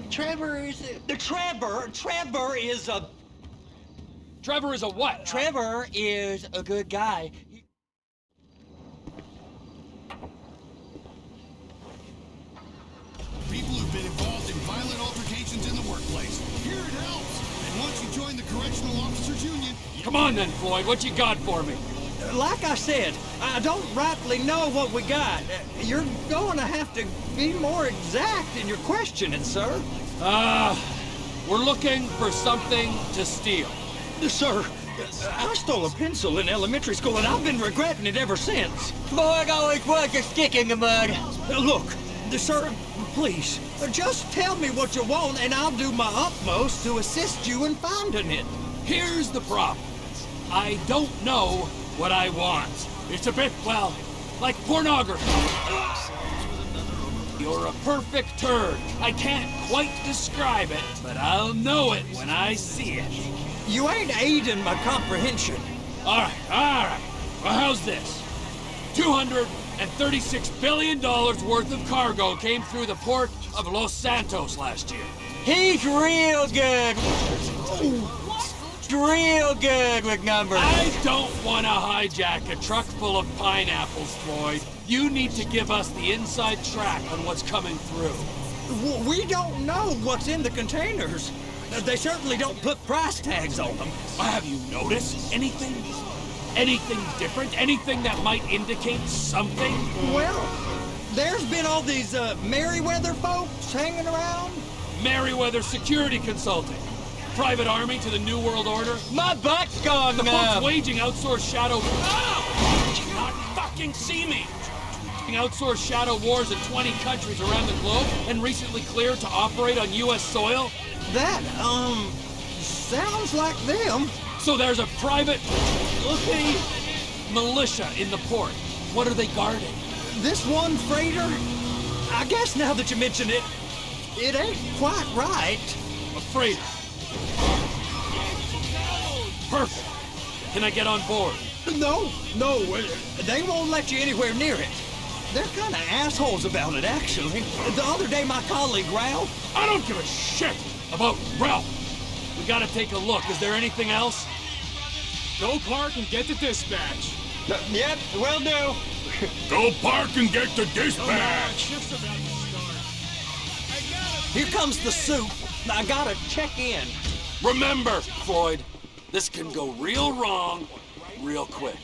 Trevor is Trevor is a... Trevor is a what? Trevor is a good guy. People who've been involved in violent altercations in the workplace. Here it helps. And once you join the Correctional Officers Union... Come on then, Floyd. What you got for me? Like I said, I don't rightly know what we got. You're going to have to be more exact in your questioning, sir. We're looking for something to steal. Sir, I stole a pencil in elementary school, and I've been regretting it ever since. Boy, it always was a stick in the mud. Look, sir, please, just tell me what you want, and I'll do my utmost to assist you in finding it. Here's the problem. I don't know what I want. It's a bit, well, like pornography. You're a perfect turd. I can't quite describe it, but I'll know it when I see it. You ain't aiding my comprehension. All right. Well, how's this? $236 billion worth of cargo came through the port of Los Santos last year. He's real good. Real good with numbers. I don't want to hijack a truck full of pineapples, Floyd. You need to give us the inside track on what's coming through. We don't know what's in the containers. They certainly don't put price tags on them. Have you noticed anything? Anything different? Anything that might indicate something? Well, there's been all these Merryweather folks hanging around. Merryweather Security Consulting. Private army to the New World Order. My butt's gone The now. folks waging outsourced shadow... Oh! Did you not fucking see me? Outsourced shadow wars in 20 countries around the globe and recently cleared to operate on U.S. soil? That, sounds like them. So there's a private... looking militia in the port. What are they guarding? This one freighter? I guess now that you mention it, it ain't quite right. A freighter. Perfect. Can I get on board? No, they won't let you anywhere near it. They're kind of assholes about it, actually. The other day, my colleague, Ralph... I don't give a shit about Ralph. We gotta take a look. Is there anything else? Go park and get the dispatch. Yep, will do. Go park and get the dispatch. Shift's about to start. Here comes the soup. I gotta check in. Remember, Floyd, this can go real wrong real quick.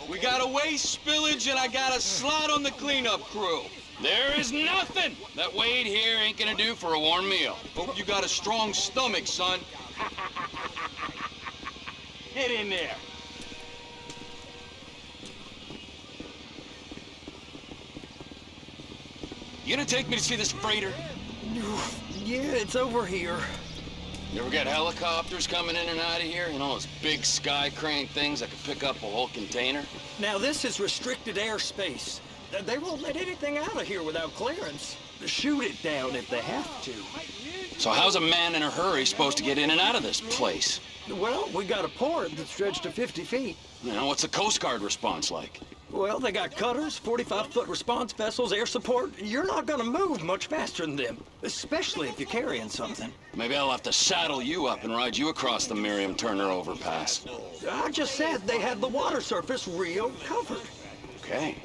We got a waste spillage and I got a slot on the cleanup crew. There is nothing that Wade here ain't gonna do for a warm meal. Hope you got a strong stomach, son. Get in there. You gonna take me to see this freighter? Yeah, it's over here. You ever get helicopters coming in and out of here? You know, those big sky crane things that could pick up a whole container? Now, this is restricted airspace. They won't let anything out of here without clearance. Shoot it down if they have to. So how's a man in a hurry supposed to get in and out of this place? Well, we got a port that stretched to 50 feet. You know, what's the Coast Guard response like? Well, they got cutters, 45-foot response vessels, air support. You're not gonna move much faster than them, especially if you're carrying something. Maybe I'll have to saddle you up and ride you across the Miriam Turner overpass. I just said they had the water surface real covered. Okay.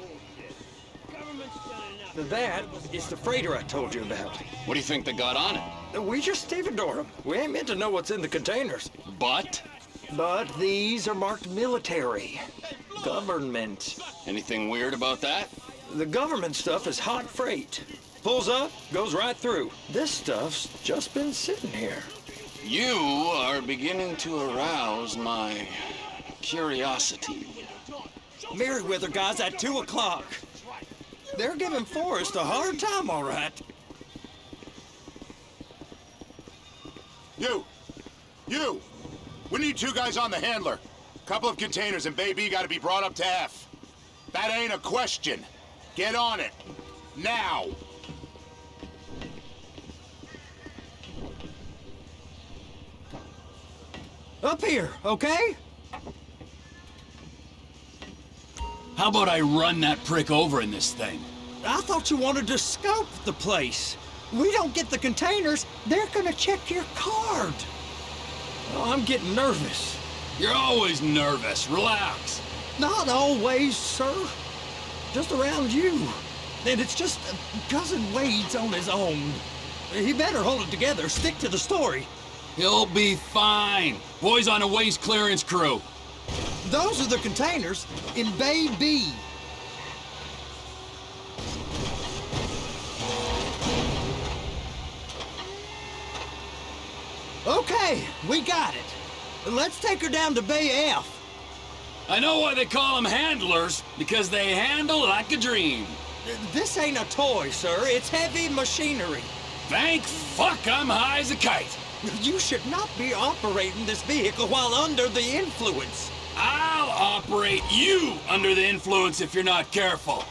That is the freighter I told you about. What do you think they got on it? We just stevedore them. We ain't meant to know what's in the containers. But? But these are marked military. Government. Anything weird about that? The government stuff is hot freight. Pulls up, goes right through. This stuff's just been sitting here. You are beginning to arouse my curiosity. Merryweather guys at 2 o'clock. They're giving Forrest a hard time, all right. You! We need 2 guys on the handler. Couple of containers and Baby gotta be brought up to F. That ain't a question. Get on it. Now! Up here, okay? How about I run that prick over in this thing? I thought you wanted to scope the place. We don't get the containers, they're gonna check your card. Oh, I'm getting nervous. You're always nervous. Relax. Not always, sir. Just around you. And it's just Cousin Wade's on his own. He better hold it together, stick to the story. He'll be fine. Boys on a waste clearance crew. Those are the containers in Bay B. Okay, we got it. Let's take her down to Bay F. I know why they call them handlers, because they handle like a dream. This ain't a toy, sir. It's heavy machinery. Thank fuck I'm high as a kite. You should not be operating this vehicle while under the influence. I'll operate you under the influence if you're not careful.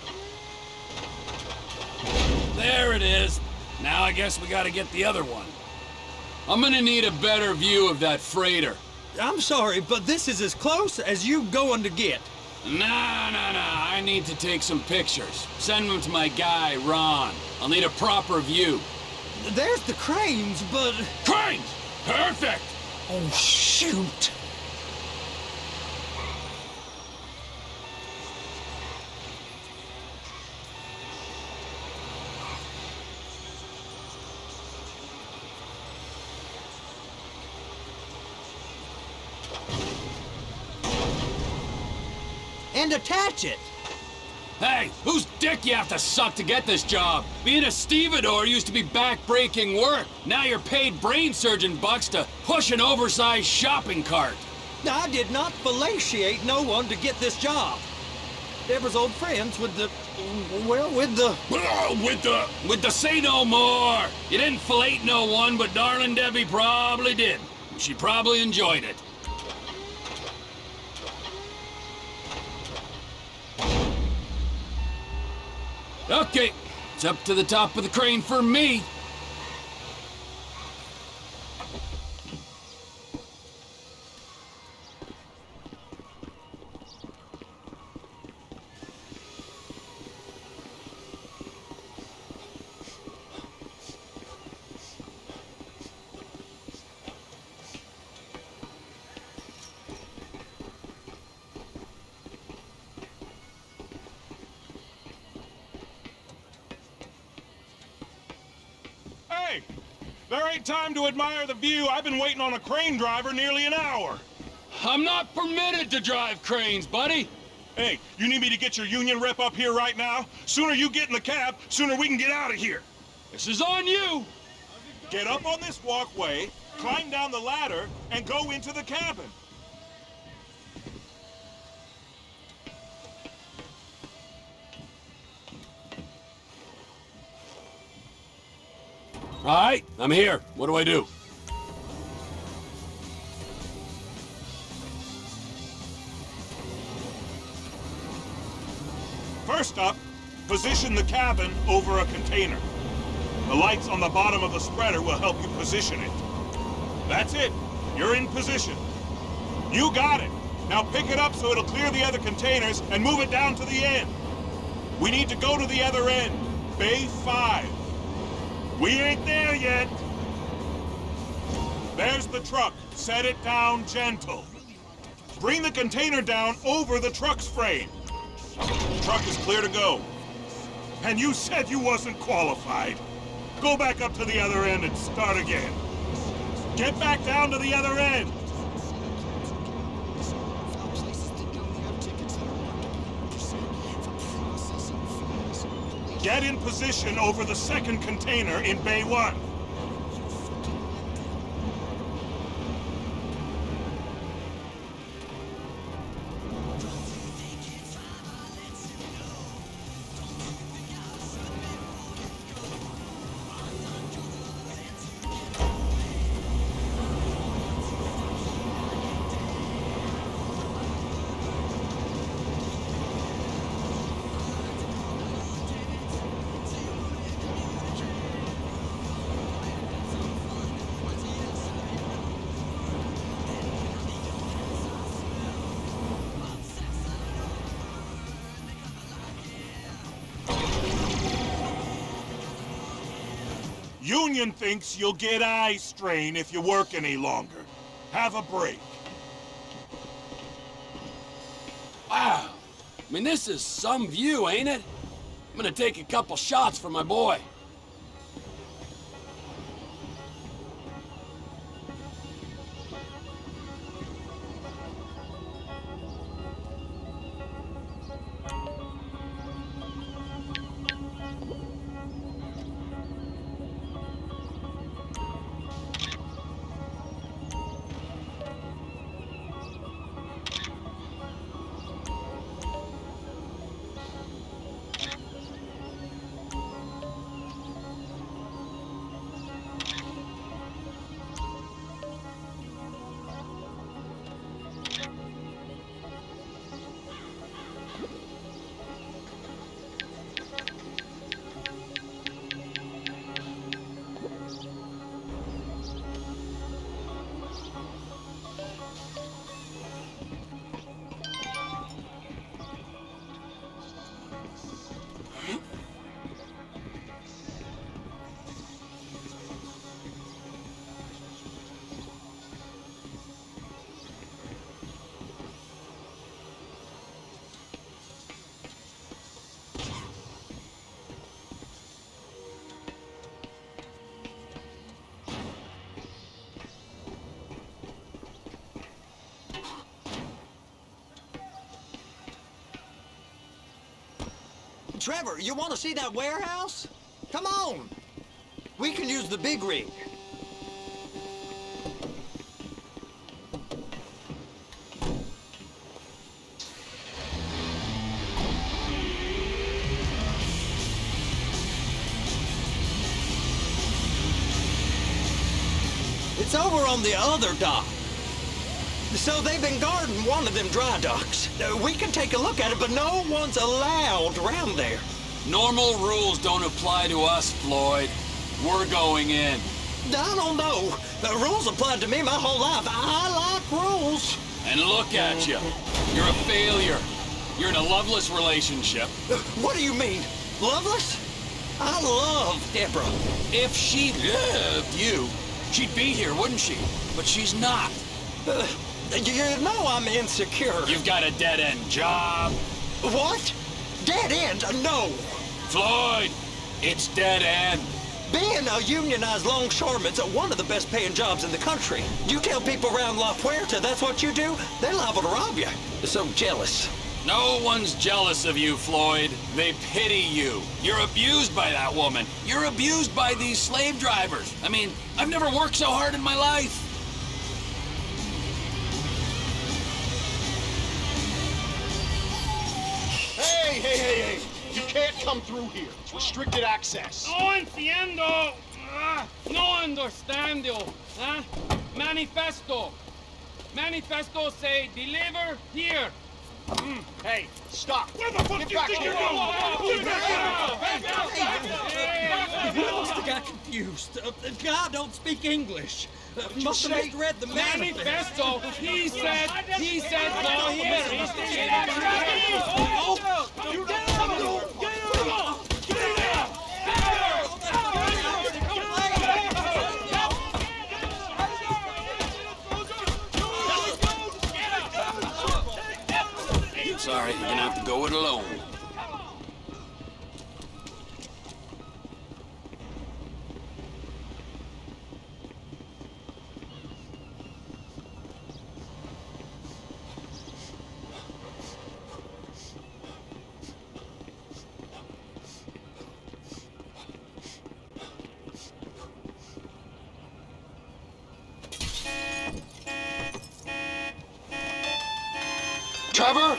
There it is. Now I guess we gotta get the other one. I'm gonna need a better view of that freighter. I'm sorry, but this is as close as you going to get. Nah. I need to take some pictures. Send them to my guy, Ron. I'll need a proper view. There's the cranes, but... Cranes! Perfect! Oh, shoot. And attach it. Hey, whose dick you have to suck to get this job? Being a stevedore used to be back-breaking work. Now you're paid brain surgeon bucks to push an oversized shopping cart. I did not fellatiate no one to get this job. Deborah's old friends with the... well, with the... With the say no more. You didn't fillet no one, but darling Debbie probably did. She probably enjoyed it. Okay, it's up to the top of the crane for me. Hey! There ain't time to admire the view. I've been waiting on a crane driver nearly an hour. I'm not permitted to drive cranes, buddy. Hey, you need me to get your union rep up here right now? Sooner you get in the cab, sooner we can get out of here. This is on you. Get up on this walkway, climb down the ladder, and go into the cabin. All right, I'm here. What do I do? First up, position the cabin over a container. The lights on the bottom of the spreader will help you position it. That's it. You're in position. You got it. Now pick it up so it'll clear the other containers and move it down to the end. We need to go to the other end. Bay 5. We ain't there yet. There's the truck. Set it down gentle. Bring the container down over the truck's frame. The truck is clear to go. And you said you wasn't qualified. Go back up to the other end and start again. Get back down to the other end. Get in position over the second container in Bay 1. Union thinks you'll get eye strain if you work any longer. Have a break. Wow. I mean, this is some view, ain't it? I'm gonna take a couple shots for my boy. Trevor, you want to see that warehouse? Come on. We can use the big rig. It's over on the other dock. So they've been guarding one of them dry docks. We can take a look at it, but no one's allowed around there. Normal rules don't apply to us, Floyd. We're going in. I don't know. The rules applied to me my whole life. I like rules. And look at you. You're a failure. You're in a loveless relationship. What do you mean? Loveless? I love Deborah. If she loved you, she'd be here, wouldn't she? But she's not. You know I'm insecure. You've got a dead-end job. What? Dead end? No. Floyd, it's dead end. Being a unionized longshoreman's one of the best paying jobs in the country. You tell people around La Puerta that's what you do, they're liable to rob you. They're so jealous. No one's jealous of you, Floyd. They pity you. You're abused by that woman. You're abused by these slave drivers. I mean, I've never worked so hard in my life. Hey! You can't come through here. It's restricted access. No entiendo. No understando. Manifesto. Manifesto say deliver here. Hey, stop. Where the fuck Get do you back think here. you're going? He must have got confused. The guy don't speak English. Must have misread the Manifesto. He said go here. Sorry, you're gonna have to go it alone. Trevor,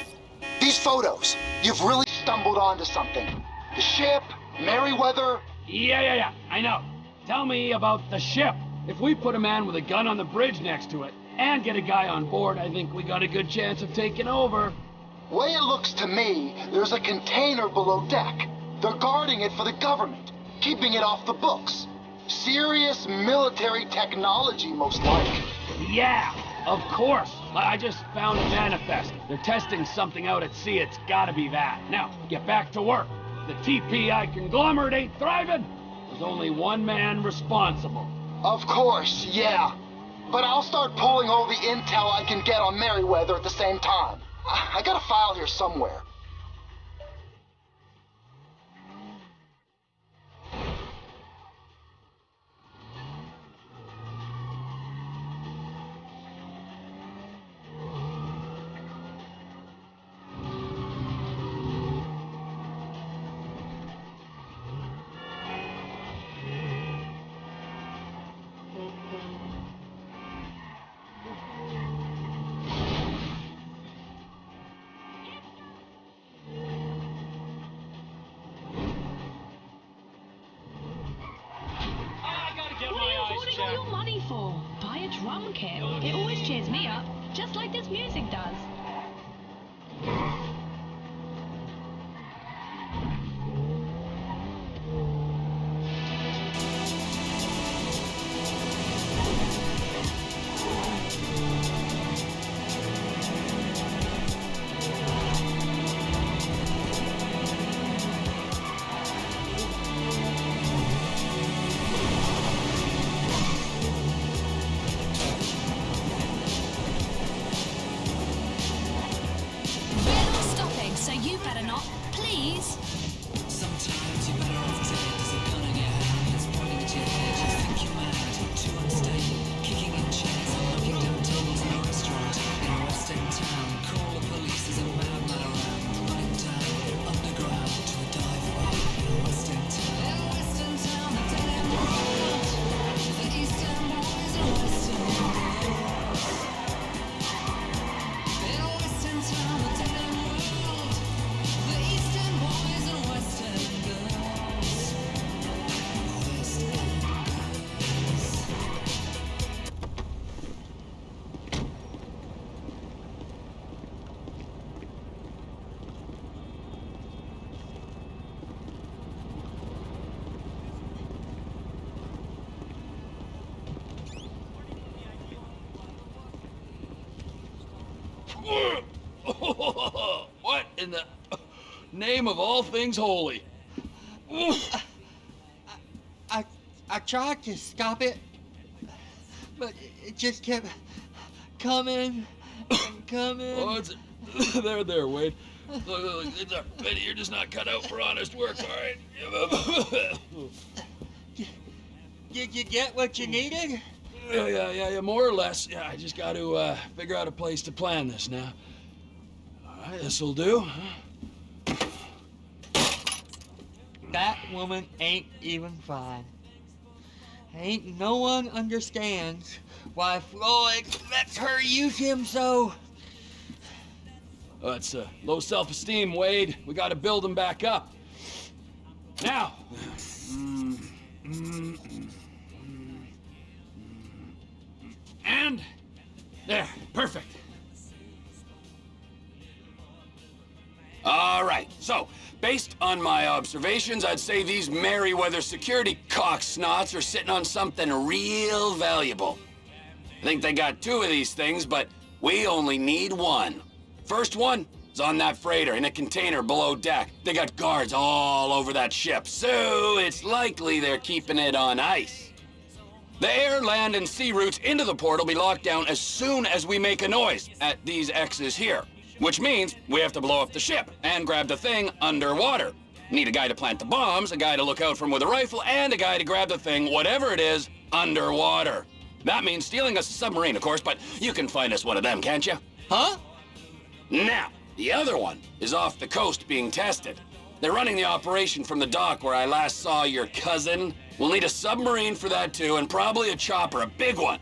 these photos, you've really stumbled onto something. The ship, Merryweather. Yeah, I know. Tell me about the ship. If we put a man with a gun on the bridge next to it and get a guy on board, I think we got a good chance of taking over. Way it looks to me, there's a container below deck. They're guarding it for the government, keeping it off the books. Serious military technology, most like. Yeah, of course. I just found a manifest. They're testing something out at sea. It's gotta be that. Now, get back to work. The TPI conglomerate ain't thriving. There's only one man responsible. Of course, yeah. But I'll start pulling all the intel I can get on Merryweather at the same time. I got a file here somewhere. What are you hoarding all your money for? Buy a drum kit. It always cheers me up, just like this music does. So you better not, please. Sometimes you're better off dead. There's a gun in your hand, it's pointing at your head. You think you're mad, too unstable, kicking in chairs and knocking down tables in a restaurant in a West End town. Call the police, there's a madman around, running down underground to a dive bar in a West End town. In a West End town, the dead end world, the East End boys and West End girls. In a West End town, the dead end world. The Eastern boys and Western girls. Western girls. What in the name of all things holy? I tried to stop it, but it just kept coming and coming. Oh, it's there, Wade. Look, it's a pity you're just not cut out for honest work, all right? Did you get what you needed? Yeah, more or less. Yeah, I just got to figure out a place to plan this now. All right, this'll do. That woman ain't even fine. Ain't no one understands why Floyd lets her use him so. Oh, it's low self-esteem, Wade. We got to build him back up. Now. And there, perfect. All right, so, based on my observations, I'd say these Merryweather security cocksnots are sitting on something real valuable. I think they got 2 of these things, but we only need 1. First one is on that freighter in a container below deck. They got guards all over that ship, so it's likely they're keeping it on ice. The air, land, and sea routes into the port will be locked down as soon as we make a noise at these X's here. Which means we have to blow up the ship and grab the thing underwater. Need a guy to plant the bombs, a guy to look out for him with a rifle, and a guy to grab the thing, whatever it is, underwater. That means stealing us a submarine, of course, but you can find us one of them, can't you? Huh? Now, the other one is off the coast being tested. They're running the operation from the dock where I last saw your cousin. We'll need a submarine for that too, and probably a chopper, a big one.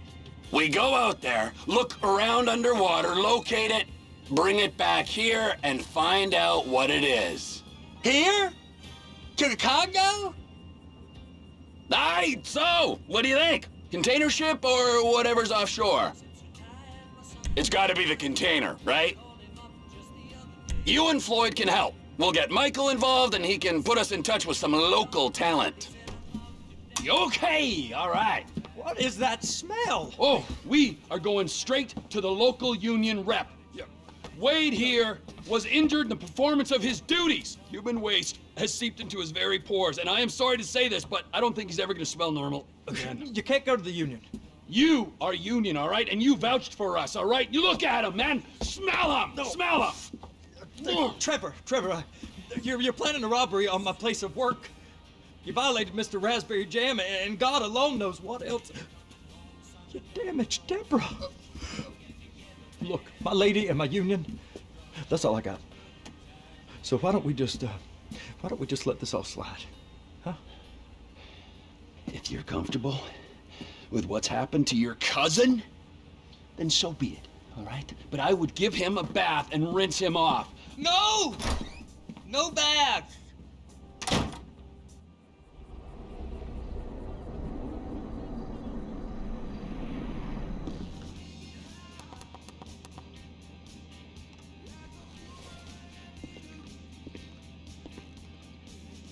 We go out there, look around underwater, locate it, bring it back here, and find out what it is. Here? To the Congo? Aye, so, what do you think? Container ship or whatever's offshore? It's gotta be the container, right? You and Floyd can help. We'll get Michael involved and he can put us in touch with some local talent. Okay, all right. What is that smell? Oh, we are going straight to the local union rep. Wade here was injured in the performance of his duties. Human waste has seeped into his very pores, and I am sorry to say this, but I don't think he's ever gonna smell normal again. You can't go to the union. You are union, all right? And you vouched for us, all right? You look at him, man. Smell him. No. Smell him. Trevor, you're planning a robbery on my place of work. You violated Mr. Raspberry Jam, and God alone knows what else. You damaged Deborah. Look, my lady and my union, that's all I got. So why don't we just let this all slide, huh? If you're comfortable with what's happened to your cousin, then so be it, all right? But I would give him a bath and rinse him off. No! No bath!